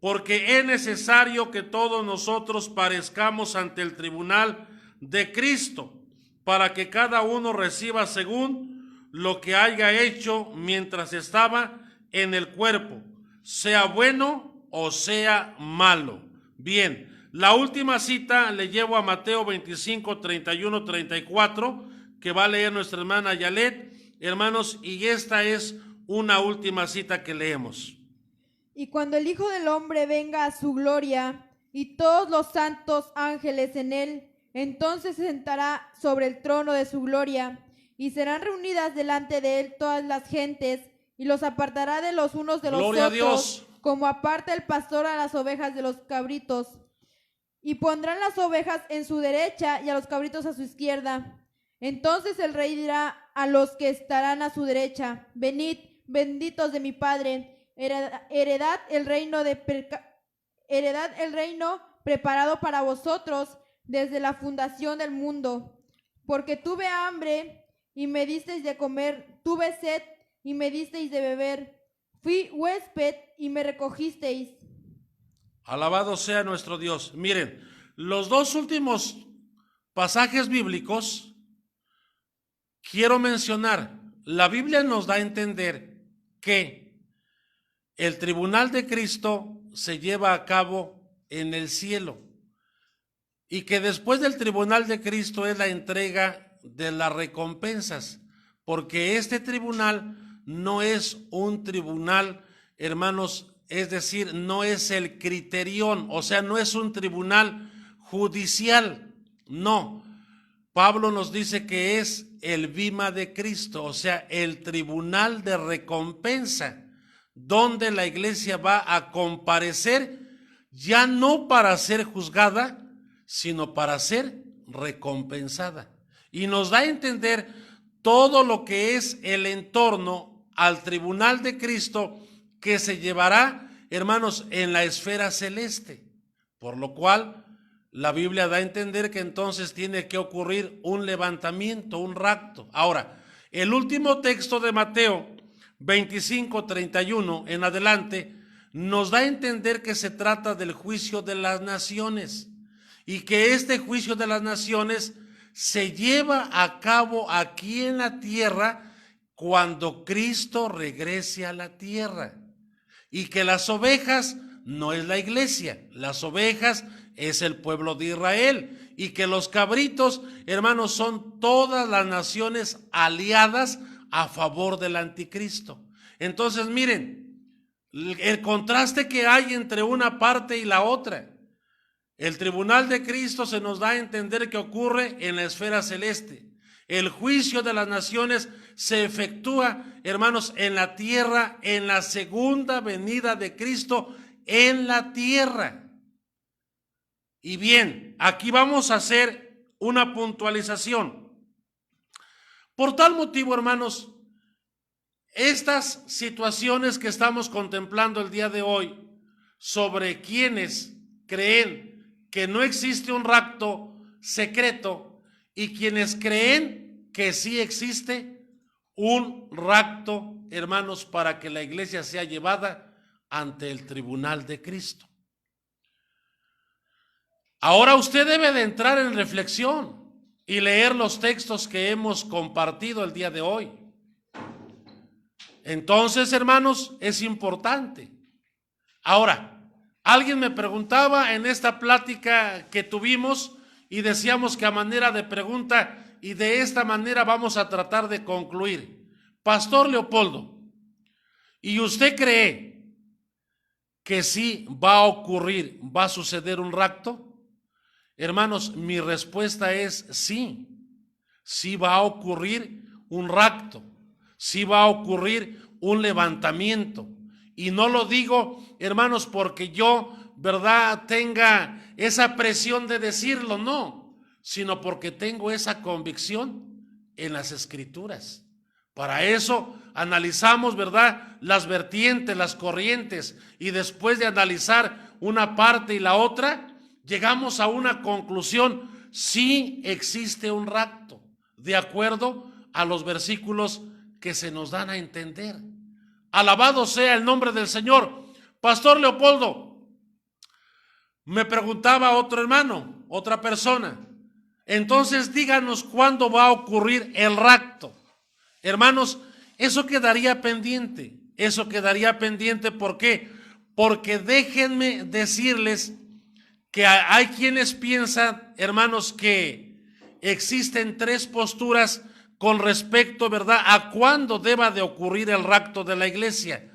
E: porque es necesario que todos nosotros parezcamos ante el tribunal de Cristo, para que cada uno reciba según lo que haya hecho mientras estaba en el cuerpo, sea bueno o sea malo. Bien, la última cita le llevo a Mateo 25, 31, 34, que va a leer nuestra hermana Yalet, hermanos, y esta es una última cita que leemos.
F: Y cuando el Hijo del Hombre venga a su gloria, y todos los santos ángeles en él, entonces se sentará sobre el trono de su gloria, y serán reunidas delante de él todas las gentes, y los apartará de los unos de los
E: Gloria
F: otros,
E: a Dios.
F: como aparta el pastor a las ovejas de los cabritos. Y pondrán las ovejas en su derecha y a los cabritos a su izquierda. Entonces el rey dirá a los que estarán a su derecha: venid, benditos de mi Padre, heredad el reino preparado para vosotros desde la fundación del mundo. Porque tuve hambre y me disteis de comer, tuve sed y me disteis de beber, fui huésped y me recogisteis.
E: Alabado sea nuestro Dios. Miren, los dos últimos pasajes bíblicos quiero mencionar. La Biblia nos da a entender que el tribunal de Cristo se lleva a cabo en el cielo y que después del tribunal de Cristo es la entrega de las recompensas, porque este tribunal no es un tribunal, hermanos, es decir, no es el criterión, o sea, no es un tribunal judicial, no. Pablo nos dice que es el bima de Cristo, o sea, el tribunal de recompensa, donde la iglesia va a comparecer ya no para ser juzgada, sino para ser recompensada. Y nos da a entender todo lo que es el entorno al tribunal de Cristo que se llevará, hermanos, en la esfera celeste. Por lo cual, la Biblia da a entender que entonces tiene que ocurrir un levantamiento, un rapto. Ahora, el último texto de Mateo 25:31 en adelante nos da a entender que se trata del juicio de las naciones y que este juicio de las naciones se lleva a cabo aquí en la tierra cuando Cristo regrese a la tierra, y que las ovejas no es la iglesia, las ovejas es el pueblo de Israel, y que los cabritos, hermanos, son todas las naciones aliadas a favor del anticristo. Entonces, miren, el contraste que hay entre una parte y la otra. El tribunal de Cristo se nos da a entender que ocurre en la esfera celeste. El juicio de las naciones se efectúa, hermanos, en la tierra, en la segunda venida de Cristo en la tierra. Y bien, aquí vamos a hacer una puntualización. Por tal motivo, hermanos, estas situaciones que estamos contemplando el día de hoy sobre quienes creen que no existe un rapto secreto y quienes creen que sí existe un rapto, hermanos, para que la iglesia sea llevada ante el tribunal de Cristo. Ahora usted debe de entrar en reflexión y leer los textos que hemos compartido el día de hoy. Entonces, hermanos, es importante. Ahora, alguien me preguntaba en esta plática que tuvimos y decíamos que a manera de pregunta, y de esta manera vamos a tratar de concluir. Pastor Leopoldo, ¿y usted cree que sí va a ocurrir, va a suceder un rapto? Hermanos, mi respuesta es sí. Sí va a ocurrir un rapto, sí va a ocurrir un levantamiento. Y no lo digo, hermanos, porque yo, ¿verdad?, tenga esa presión de decirlo, no, sino porque tengo esa convicción en las Escrituras. Para eso analizamos, ¿verdad?, las vertientes, las corrientes, y después de analizar una parte y la otra, llegamos a una conclusión: sí existe un rapto, de acuerdo a los versículos que se nos dan a entender. Alabado sea el nombre del Señor. Pastor Leopoldo, me preguntaba otro hermano, otra persona, entonces díganos cuándo va a ocurrir el rapto. Hermanos, eso quedaría pendiente, ¿por qué? Porque déjenme decirles que hay quienes piensan, hermanos, que existen tres posturas con respecto, ¿verdad?, a cuándo deba de ocurrir el rapto de la iglesia.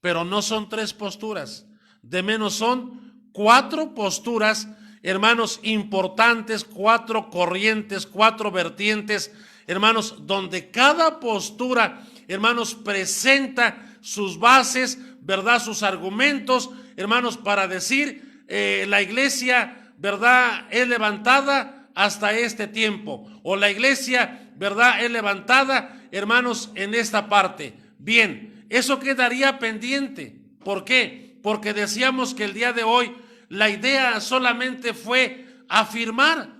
E: Pero no son tres posturas, de menos son cuatro posturas, hermanos, importantes, cuatro corrientes, cuatro vertientes, hermanos, donde cada postura, hermanos, presenta sus bases, ¿verdad?, sus argumentos, hermanos, para decir la iglesia, ¿verdad?, es levantada hasta este tiempo, o la iglesia, ¿verdad?, es levantada, hermanos, en esta parte. Bien, eso quedaría pendiente. ¿Por qué? Porque decíamos que el día de hoy la idea solamente fue afirmar,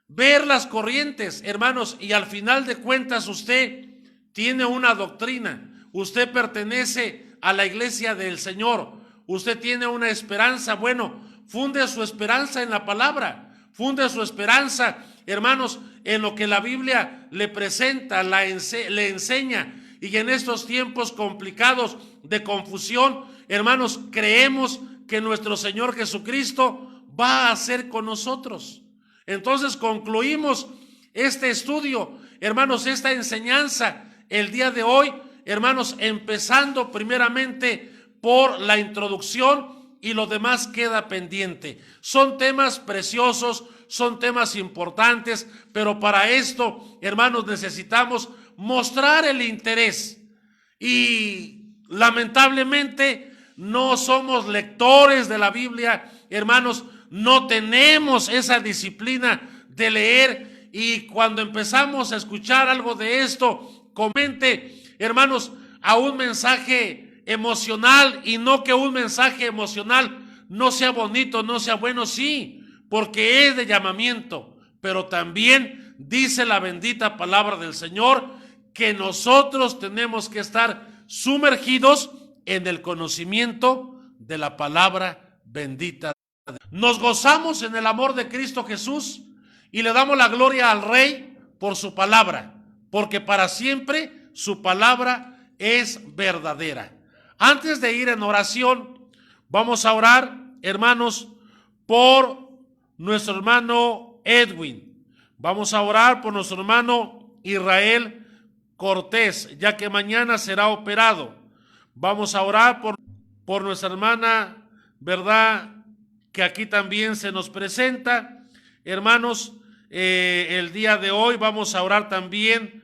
E: ver las corrientes, hermanos, y al final de cuentas usted tiene una doctrina, usted pertenece a la iglesia del Señor, usted tiene una esperanza. Bueno, funde su esperanza en la palabra, funde su esperanza, hermanos, en lo que la Biblia le presenta, le enseña. Y en estos tiempos complicados de confusión, hermanos, creemos que nuestro Señor Jesucristo va a hacer con nosotros. Entonces concluimos este estudio, hermanos, esta enseñanza el día de hoy, hermanos, empezando primeramente por la introducción, y lo demás queda pendiente. Son temas preciosos, son temas importantes, pero para esto, hermanos, necesitamos mostrar el interés. Y lamentablemente no somos lectores de la Biblia, hermanos, no tenemos esa disciplina de leer y cuando empezamos a escuchar algo de esto, comente, hermanos, a un mensaje emocional, y no que un mensaje emocional no sea bonito, no sea bueno, sí, porque es de llamamiento, pero también dice la bendita palabra del Señor que nosotros tenemos que estar sumergidos en el conocimiento de la palabra bendita. Nos gozamos en el amor de Cristo Jesús y le damos la gloria al Rey por su palabra, porque para siempre su palabra es verdadera. Antes de ir en oración, vamos a orar, hermanos, por nuestro hermano Edwin. Vamos a orar por nuestro hermano Israel Cortés, ya que mañana será operado. Vamos a orar por nuestra hermana, ¿verdad?, que aquí también se nos presenta. Hermanos, el día de hoy vamos a orar también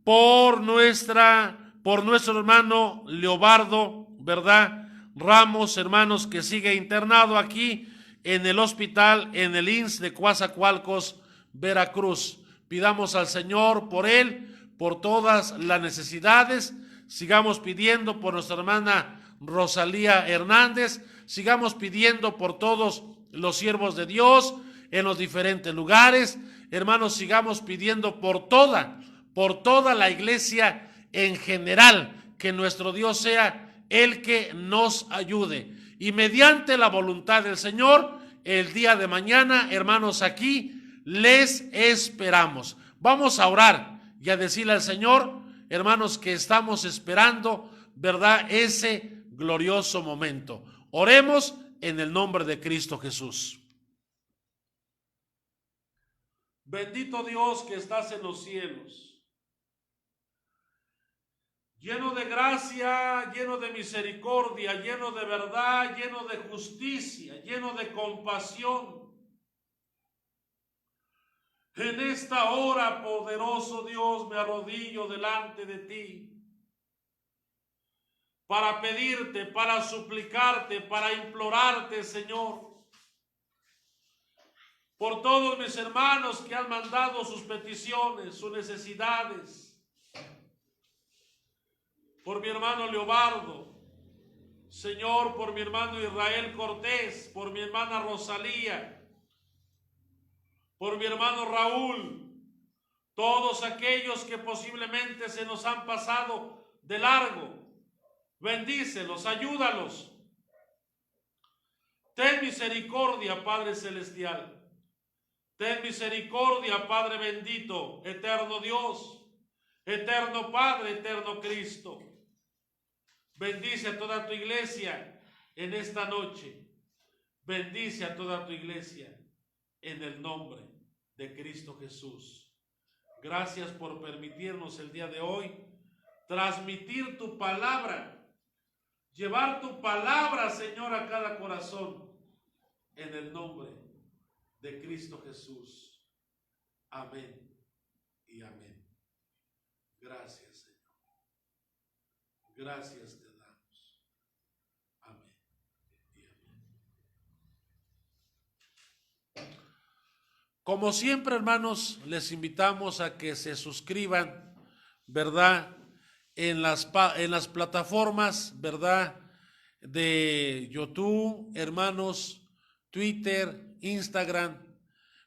E: por nuestro hermano Leobardo, ¿verdad?, Ramos, hermanos, que sigue internado aquí en el hospital, en el IMSS de Coatzacoalcos, Veracruz. Pidamos al Señor por él, por todas las necesidades. Sigamos pidiendo por nuestra hermana Rosalía Hernández. Sigamos pidiendo por todos los siervos de Dios en los diferentes lugares. Hermanos, sigamos pidiendo por toda la iglesia en general, que nuestro Dios sea el que nos ayude. Y mediante la voluntad del Señor, el día de mañana, hermanos, aquí les esperamos. Vamos a orar y a decirle al Señor, hermanos, que estamos esperando, ¿verdad?, ese glorioso momento. Oremos en el nombre de Cristo Jesús. Bendito Dios que estás en los cielos, lleno de gracia, lleno de misericordia, lleno de verdad, lleno de justicia, lleno de compasión. En esta hora, poderoso Dios, me arrodillo delante de ti para pedirte, para suplicarte, para implorarte, Señor, por todos mis hermanos que han mandado sus peticiones, sus necesidades, por mi hermano Leobardo, Señor, por mi hermano Israel Cortés, por mi hermana Rosalía, por mi hermano Raúl, todos aquellos que posiblemente se nos han pasado de largo. Bendícelos, ayúdalos. Ten misericordia, Padre Celestial. Ten misericordia, Padre bendito, eterno Dios, eterno Padre, eterno Cristo. Bendice a toda tu iglesia en esta noche. Bendice a toda tu iglesia en el nombre de Cristo Jesús. Gracias por permitirnos el día de hoy transmitir tu palabra. Llevar tu palabra, Señor, a cada corazón, en el nombre de Cristo Jesús. Amén y amén. Gracias, Señor. Gracias te damos. Amén y amén. Como siempre, hermanos, les invitamos a que se suscriban, ¿verdad?, en las plataformas, ¿verdad?, de YouTube, hermanos, Twitter, Instagram,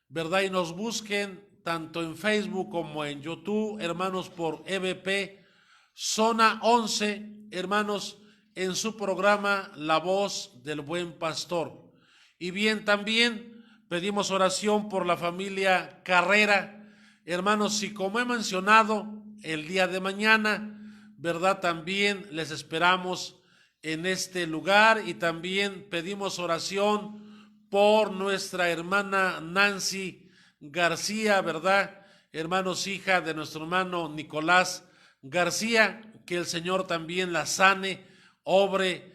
E: ¿verdad? Y nos busquen tanto en Facebook como en YouTube, hermanos, por EBP Zona 11, hermanos, en su programa La Voz del Buen Pastor. Y bien, también pedimos oración por la familia Carrera, hermanos, y como he mencionado, el día de mañana, ¿verdad?, también les esperamos en este lugar. Y también pedimos oración por nuestra hermana Nancy García, ¿verdad?, hermanos, hija de nuestro hermano Nicolás García, que el Señor también la sane, obre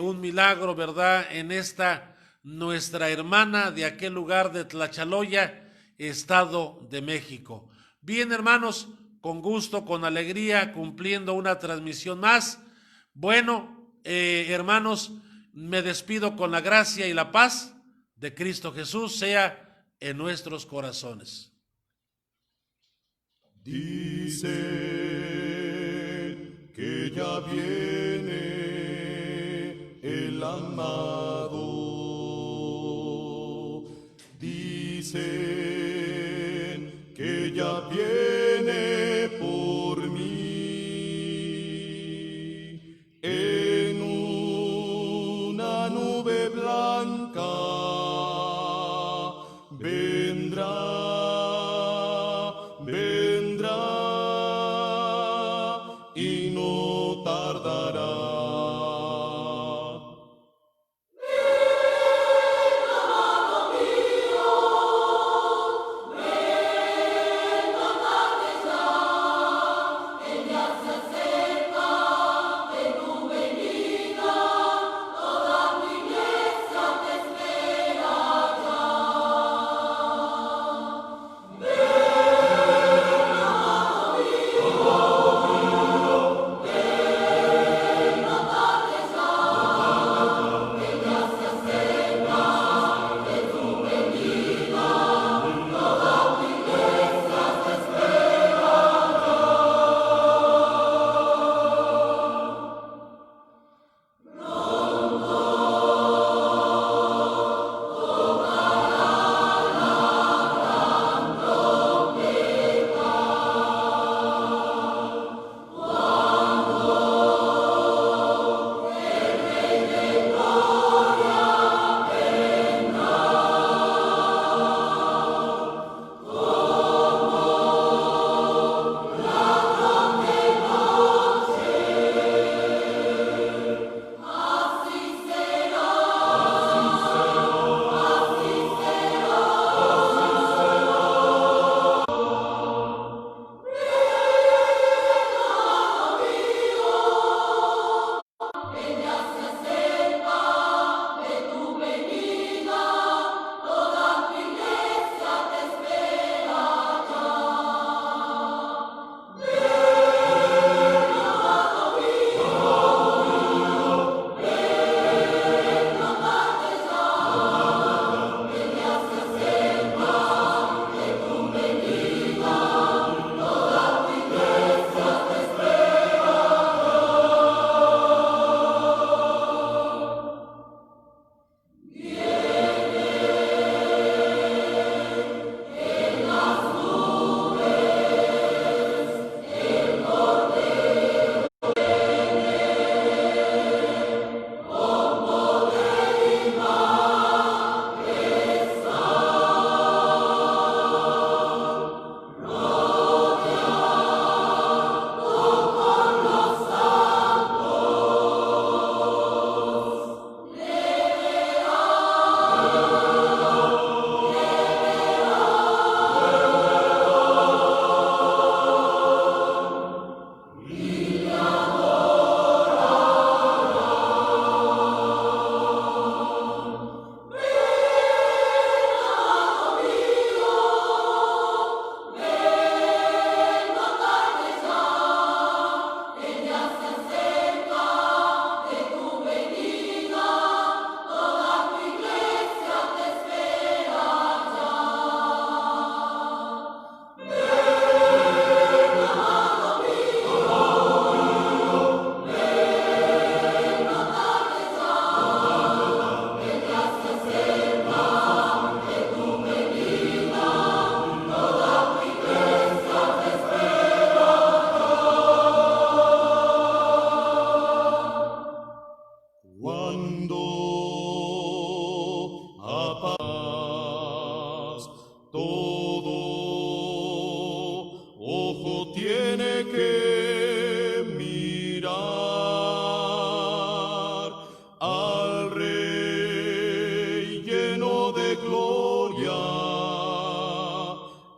E: un milagro, ¿verdad?, en esta nuestra hermana de aquel lugar de Tlachaloya, Estado de México. Bien, hermanos, con gusto, con alegría, cumpliendo una transmisión más. Bueno, hermanos, me despido con la gracia y la paz de Cristo Jesús sea en nuestros corazones.
C: Dicen que ya viene el amado. Dicen que ya viene por mí en una nube blanca. Vendrá y no tardará.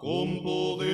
C: con poder.